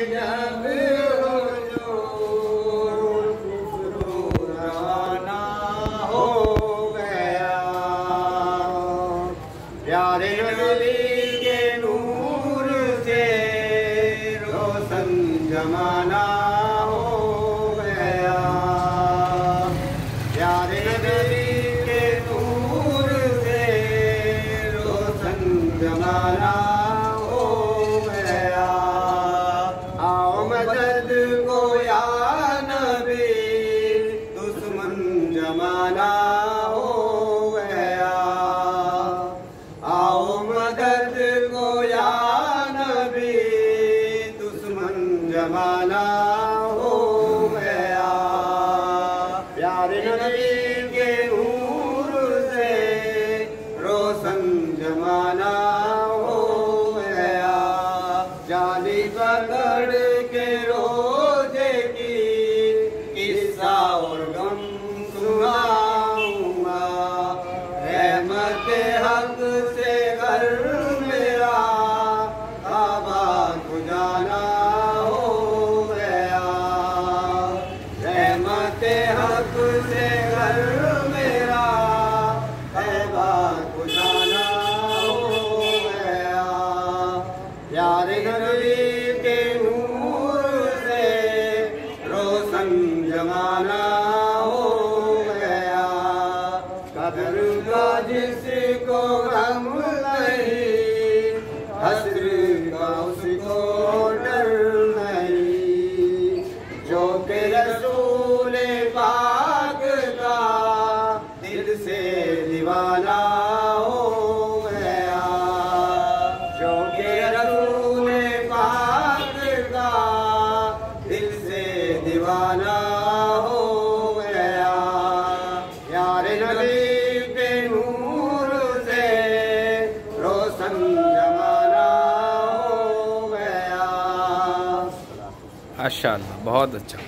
जब हो रवाना हो गया। प्यारे नबी के नूर से रोशन जमाना हो गया। प्यारे नबी के नूर से रोशन जमाना हो गया। आओ मदद को या नबी, दुश्मन जमाना हो गया। आओ मदद को या नबी, दुश्मन जमाना हो गया। प्यारे नबी के नूर से रोशन जमाना हो गया। जाली पकड़ के रोजे की किस्सा और गम सुनाऊंगा। रहमत हक से घर मेरा आबाद जाना हो गया। रहमत हक से घर मेरा आबाद जाना हो गया। प्यारे नबी के नूर से रोशन जमाना हो गया। कब्र का जिसको गम नहीं, हश्र का उसको डर नहीं। जो के रसूल पाक का दिल से दीवाना हो गया। जो के रसूल पाक का दिल से दीवाना हो गया। प्यारे नबी के नूर से रोशन जमाना हो गया। माशाअल्लाह, बहुत अच्छा।